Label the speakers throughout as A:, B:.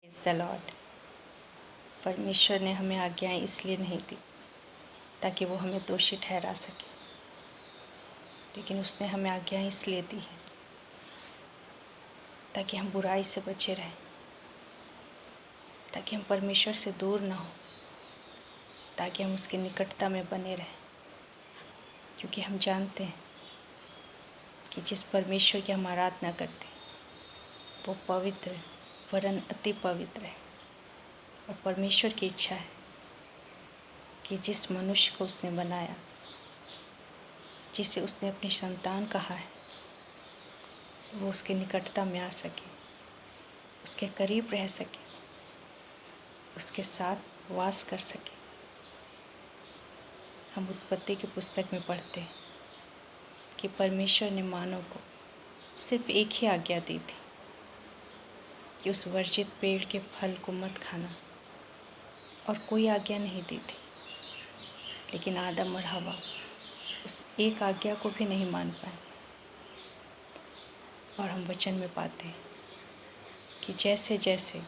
A: Is the Lord. परमेश्वर ने हमें आज्ञाएं इसलिए नहीं दी ताकि वो हमें दोषी ठहरा सके, लेकिन उसने हमें आज्ञाएं इसलिए दी है ताकि हम बुराई से बचे रहें, ताकि हम परमेश्वर से दूर ना हो, ताकि हम उसकी निकटता में बने रहें। क्योंकि हम जानते हैं कि जिस परमेश्वर की हम आराधना करते हैं वो पवित्र है, वरन अति पवित्र है। और परमेश्वर की इच्छा है कि जिस मनुष्य को उसने बनाया, जिसे उसने अपनी संतान कहा है, वो उसके निकटता में आ सके, उसके करीब रह सके, उसके साथ वास कर सके। हम उत्पत्ति की पुस्तक में पढ़ते हैं कि परमेश्वर ने मानव को सिर्फ एक ही आज्ञा दी थी कि उस वर्जित पेड़ के फल को मत खाना, और कोई आज्ञा नहीं दी थी। लेकिन आदम और हवा उस एक आज्ञा को भी नहीं मान पाए। और हम वचन में पाते हैं कि जैसे जैसे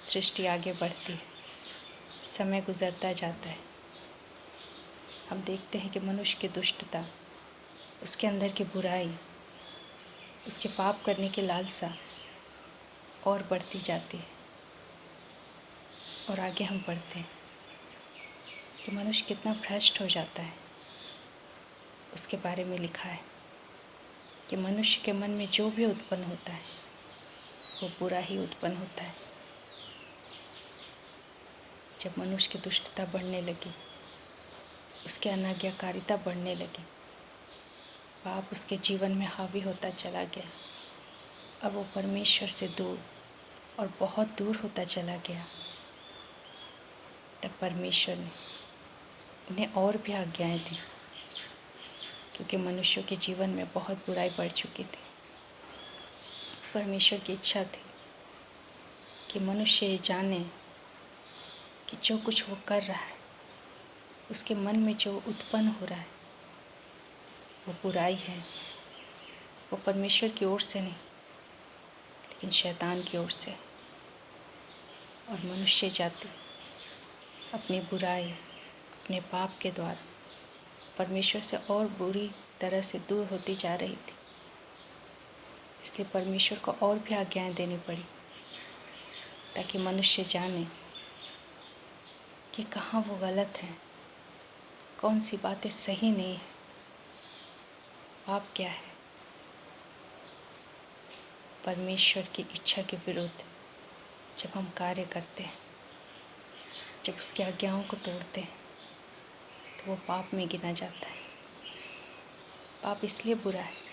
A: सृष्टि आगे बढ़ती है, समय गुजरता जाता है, हम देखते हैं कि मनुष्य की दुष्टता, उसके अंदर की बुराई, उसके पाप करने की लालसा और बढ़ती जाती है। और आगे हम पढ़ते हैं कि मनुष्य कितना भ्रष्ट हो जाता है। उसके बारे में लिखा है कि मनुष्य के मन में जो भी उत्पन्न होता है वो बुरा ही उत्पन्न होता है। जब मनुष्य की दुष्टता बढ़ने लगी, उसकी अनाज्ञाकारिता बढ़ने लगी, पाप उसके जीवन में हावी होता चला गया, अब वो परमेश्वर से दूर और बहुत दूर होता चला गया, तब परमेश्वर ने उन्हें और भी आज्ञाएं दी। क्योंकि मनुष्यों के जीवन में बहुत बुराई बढ़ चुकी थी। परमेश्वर की इच्छा थी कि मनुष्य ये जाने कि जो कुछ वो कर रहा है, उसके मन में जो उत्पन्न हो रहा है वो बुराई है। वो परमेश्वर की ओर से नहीं, लेकिन शैतान की ओर से। और मनुष्य जाति अपनी बुराई, अपने पाप के द्वारा परमेश्वर से और बुरी तरह से दूर होती जा रही थी। इसलिए परमेश्वर को और भी आज्ञाएं देनी पड़ी ताकि मनुष्य जाने कि कहाँ वो गलत है, कौन सी बातें सही नहीं है, पाप क्या है। परमेश्वर की इच्छा के विरुद्ध जब हम कार्य करते हैं, जब उसकी आज्ञाओं को तोड़ते हैं, तो वो पाप में गिना जाता है। पाप इसलिए बुरा है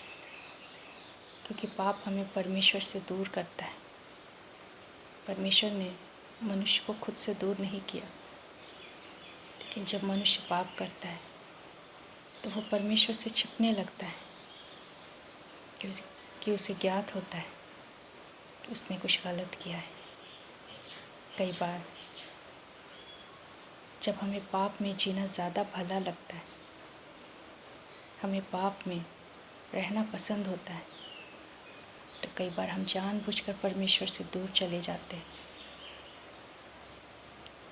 A: क्योंकि पाप हमें परमेश्वर से दूर करता है। परमेश्वर ने मनुष्य को खुद से दूर नहीं किया, लेकिन जब मनुष्य पाप करता है तो वो परमेश्वर से छिपने लगता है कि उसे ज्ञात होता है कि उसने कुछ गलत किया है। कई बार जब हमें पाप में जीना ज़्यादा भला लगता है, हमें पाप में रहना पसंद होता है, तो कई बार हम जानबूझकर परमेश्वर से दूर चले जाते हैं।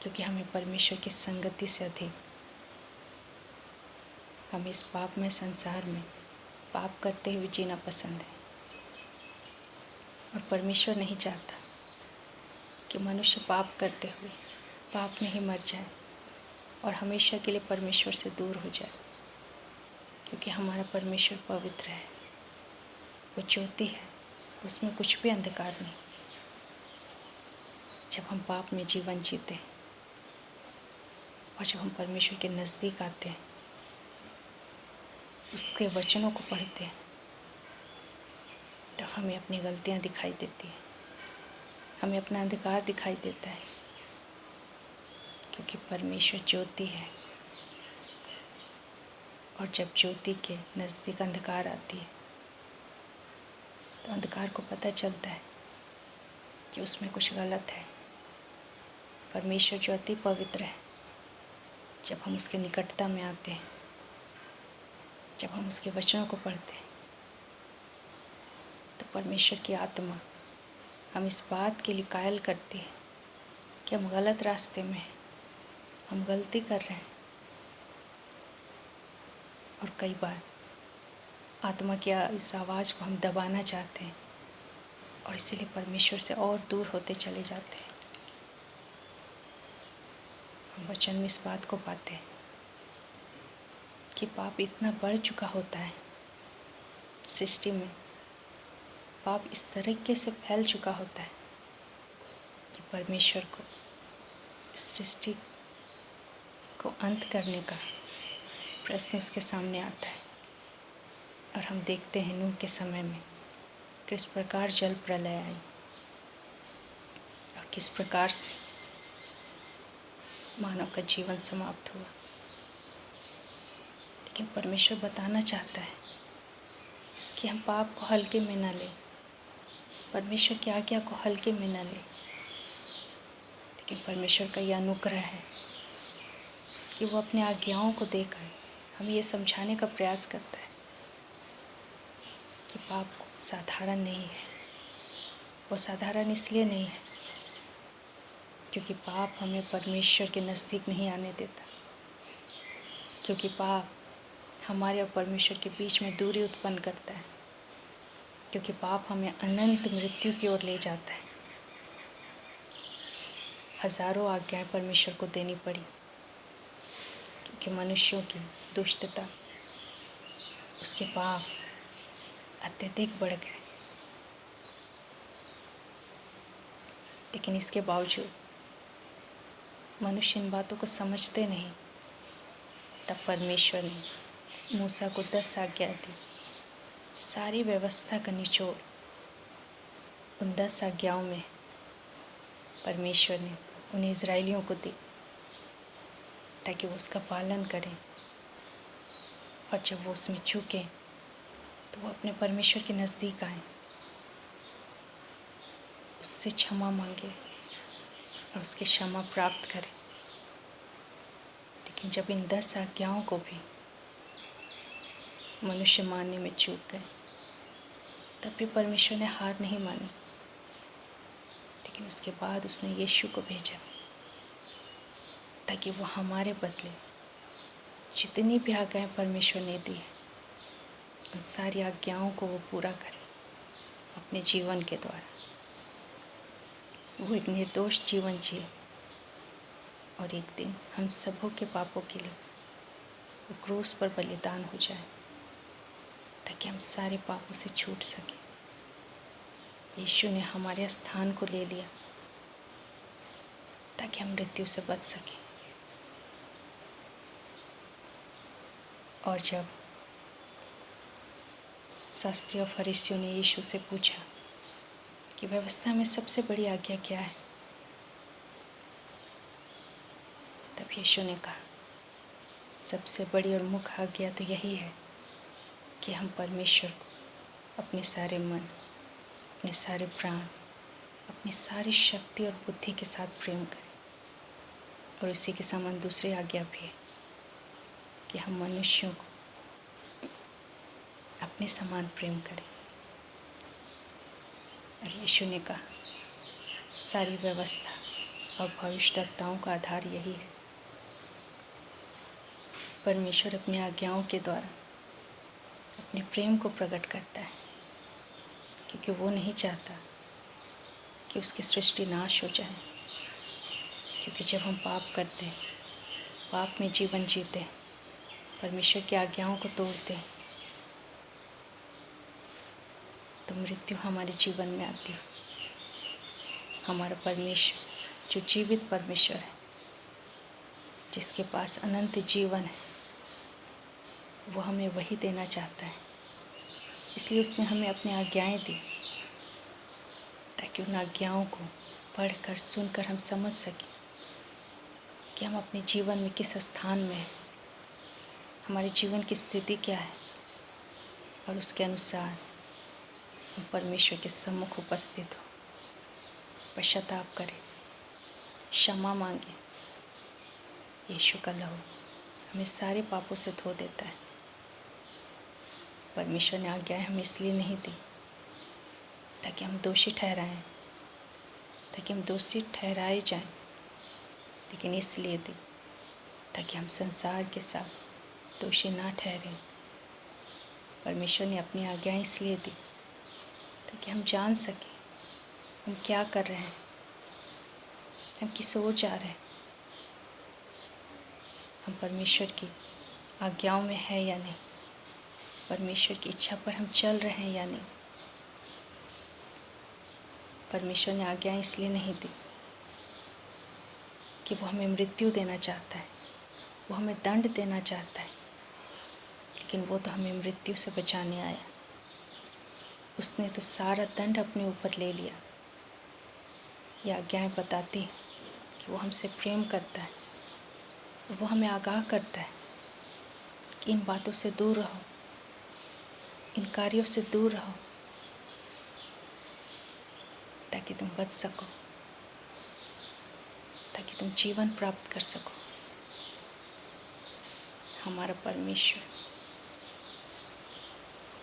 A: क्योंकि हमें परमेश्वर की संगति से अधिक हमें इस पापमय संसार में पाप करते हुए जीना पसंद है। और परमेश्वर नहीं चाहता कि मनुष्य पाप करते हुए पाप में ही मर जाए और हमेशा के लिए परमेश्वर से दूर हो जाए। क्योंकि हमारा परमेश्वर पवित्र है, वो ज्योति है, उसमें कुछ भी अंधकार नहीं। जब हम पाप में जीवन जीते हैं और जब हम परमेश्वर के नज़दीक आते हैं, उसके वचनों को पढ़ते हैं, तो हमें अपनी गलतियां दिखाई देती हैं, हमें अपना अंधकार दिखाई देता है। क्योंकि परमेश्वर ज्योति है, और जब ज्योति के नज़दीक अंधकार आती है तो अंधकार को पता चलता है कि उसमें कुछ गलत है। परमेश्वर जो अति पवित्र है, जब हम उसके निकटता में आते हैं, जब हम उसके वचनों को पढ़ते हैं, तो परमेश्वर की आत्मा हम इस बात के लिए कायल करते हैं कि हम गलत रास्ते में हैं, हम गलती कर रहे हैं। और कई बार आत्मा की इस आवाज़ को हम दबाना चाहते हैं और इसीलिए परमेश्वर से और दूर होते चले जाते हैं। हम वचन में इस बात को पाते हैं कि पाप इतना बढ़ चुका होता है सृष्टि में, पाप इस तरीके से फैल चुका होता है कि परमेश्वर को इस सृष्टि को अंत करने का प्रश्न उसके सामने आता है। और हम देखते हैं नूह के समय में किस प्रकार जल प्रलय आई और किस प्रकार से मानव का जीवन समाप्त हुआ। लेकिन परमेश्वर बताना चाहता है कि हम पाप को हल्के में न लें, परमेश्वर की आज्ञा को हल्के में न लें। लेकिन परमेश्वर का यह अनुग्रह है कि वो अपने आज्ञाओं को देकर हमें ये समझाने का प्रयास करता है कि पाप साधारण नहीं है। वो साधारण इसलिए नहीं है क्योंकि पाप हमें परमेश्वर के नज़दीक नहीं आने देता, क्योंकि पाप हमारे और परमेश्वर के बीच में दूरी उत्पन्न करता है, क्योंकि पाप हमें अनंत मृत्यु की ओर ले जाता है। हजारों आज्ञाएं परमेश्वर को देनी पड़ी क्योंकि मनुष्यों की दुष्टता, उसके पाप अत्यधिक बढ़ गए। लेकिन इसके बावजूद मनुष्य इन बातों को समझते नहीं। तब परमेश्वर ने मूसा को 10 आज्ञा दी। सारी व्यवस्था का निचोड़ उन 10 आज्ञाओं में परमेश्वर ने उन्हें इज़राइलियों को दी ताकि वो उसका पालन करें। और जब वो उसमें चूकें तो वो अपने परमेश्वर के नज़दीक आएं, उससे क्षमा मांगे और उसकी क्षमा प्राप्त करें। लेकिन जब इन 10 आज्ञाओं को भी मनुष्य मानने में चूक गए, तब भी परमेश्वर ने हार नहीं मानी। लेकिन उसके बाद उसने यीशु को भेजा ताकि वो हमारे बदले जितनी भी आज्ञाएं परमेश्वर ने दी है, उन सारी आज्ञाओं को वो पूरा करे अपने जीवन के द्वारा। वो एक निर्दोष जीवन जिए और एक दिन हम सबों के पापों के लिए वो क्रूस पर बलिदान हो जाए ताकि हम सारे पापों से छूट सकें। यीशु ने हमारे स्थान को ले लिया ताकि हम मृत्यु से बच सकें। और जब शास्त्री और फरीसियों ने यीशु से पूछा कि व्यवस्था में सबसे बड़ी आज्ञा क्या है, तब यीशु ने कहा सबसे बड़ी और मुख्य आज्ञा तो यही है कि हम परमेश्वर को अपने सारे मन, अपने सारे प्राण, अपनी सारी शक्ति और बुद्धि के साथ प्रेम करें। और इसी के समान दूसरी आज्ञा भी है कि हम मनुष्यों को अपने समान प्रेम करें। और यीशु ने कहा सारी व्यवस्था और भविष्यवक्ताओं का आधार यही है। परमेश्वर अपनी आज्ञाओं के द्वारा अपने प्रेम को प्रकट करता है क्योंकि वो नहीं चाहता कि उसकी सृष्टि नाश हो जाए। क्योंकि जब हम पाप करते हैं, पाप में जीवन जीते हैं, परमेश्वर की आज्ञाओं को तोड़ते हैं, तो मृत्यु हमारे जीवन में आती है। हमारा परमेश्वर जो जीवित परमेश्वर है, जिसके पास अनंत जीवन है, वो हमें वही देना चाहता है। इसलिए उसने हमें अपनी आज्ञाएं दी ताकि उन आज्ञाओं को पढ़कर सुनकर हम समझ सकें कि हम अपने जीवन में किस स्थान में हैं, हमारे जीवन की स्थिति क्या है, और उसके अनुसार हम परमेश्वर के सम्मुख उपस्थित हो, पश्चाताप करें, क्षमा मांगे। यीशु का लहू हमें सारे पापों से धो देता है। परमेश्वर ने आज्ञाएं हमें इसलिए नहीं दी ताकि हम दोषी ठहराएं, ताकि हम दोषी ठहराए जाएं, लेकिन इसलिए दी ताकि हम संसार के साथ दोषी ना ठहरें। परमेश्वर ने अपनी आज्ञा इसलिए दी ताकि हम जान सकें हम क्या कर रहे हैं, हम किस ओर जा रहे हैं, हम परमेश्वर की आज्ञाओं में है या नहीं, परमेश्वर की इच्छा पर हम चल रहे हैं या नहीं। परमेश्वर ने आज्ञा इसलिए नहीं दी कि वो हमें मृत्यु देना चाहता है, वो हमें दंड देना चाहता है, लेकिन वो तो हमें मृत्यु से बचाने आया। उसने तो सारा दंड अपने ऊपर ले लिया। ये आज्ञाएं बताती हैं कि वो हमसे प्रेम करता है, वो हमें आगाह करता है कि इन बातों से दूर रहो, इन कार्यों से दूर रहो, ताकि तुम बच सको, ताकि तुम जीवन प्राप्त कर सको। हमारा परमेश्वर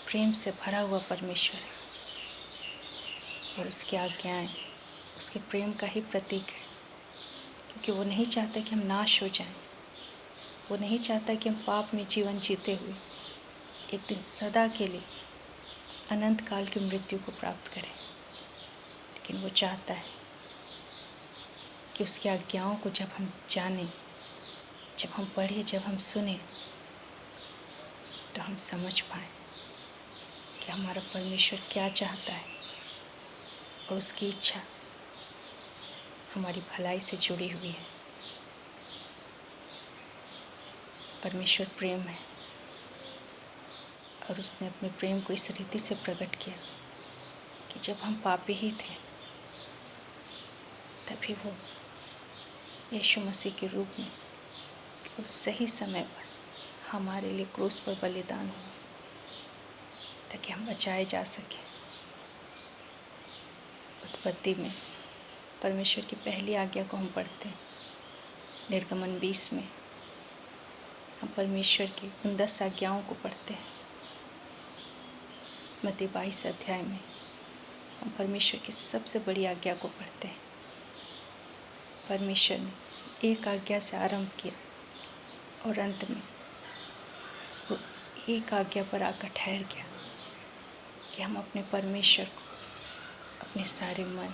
A: प्रेम से भरा हुआ परमेश्वर है और उसकी आज्ञाएं उसके प्रेम का ही प्रतीक है, क्योंकि वो नहीं चाहता कि हम नाश हो जाएं। वो नहीं चाहता कि हम पाप में जीवन जीते हुए एक दिन सदा के लिए अनंत काल की मृत्यु को प्राप्त करें, लेकिन वो चाहता है कि उसकी आज्ञाओं को जब हम जानें, जब हम पढ़ें, जब हम सुने, तो हम समझ पाएं कि हमारा परमेश्वर क्या चाहता है और उसकी इच्छा हमारी भलाई से जुड़ी हुई है। परमेश्वर प्रेम है और उसने अपने प्रेम को इस रीति से प्रकट किया कि जब हम पापी ही थे तभी वो यीशु मसीह के रूप में उस सही समय पर हमारे लिए क्रूस पर बलिदान हुआ ताकि हम बचाए जा सकें। उत्पत्ति में परमेश्वर की पहली आज्ञा को हम पढ़ते हैं। निर्गमन 20 में हम परमेश्वर की उन 10 आज्ञाओं को पढ़ते हैं। मत्ती 22 अध्याय में हम परमेश्वर की सबसे बड़ी आज्ञा को पढ़ते हैं। परमेश्वर ने एक आज्ञा से आरंभ किया और अंत में वो एक आज्ञा पर आकर ठहर गया कि हम अपने परमेश्वर को अपने सारे मन,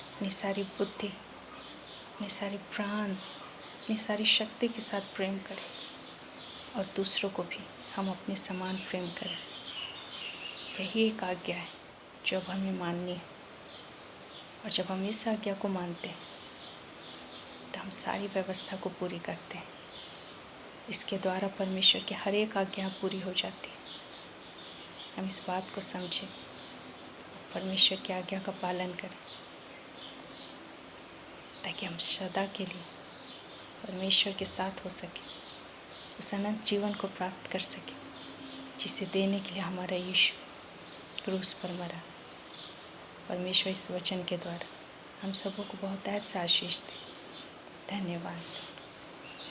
A: अपनी सारी बुद्धि, अपने सारे प्राण, अपनी सारी शक्ति के साथ प्रेम करें और दूसरों को भी हम अपने समान प्रेम करें। यही एक आज्ञा है जो अब हमें माननी है, और जब हम इस आज्ञा को मानते हैं तो हम सारी व्यवस्था को पूरी करते हैं। इसके द्वारा परमेश्वर की हर एक आज्ञा पूरी हो जाती है। हम इस बात को समझें, परमेश्वर की आज्ञा का पालन करें, ताकि हम सदा के लिए परमेश्वर के साथ हो सके, उस अनंत जीवन को प्राप्त कर सके जिसे देने के लिए हमारा यीशु क्रूस पर मरा। परमेश्वर इस वचन के द्वारा हम सबों को बहुत ऐसा आशीष दे। धन्यवाद।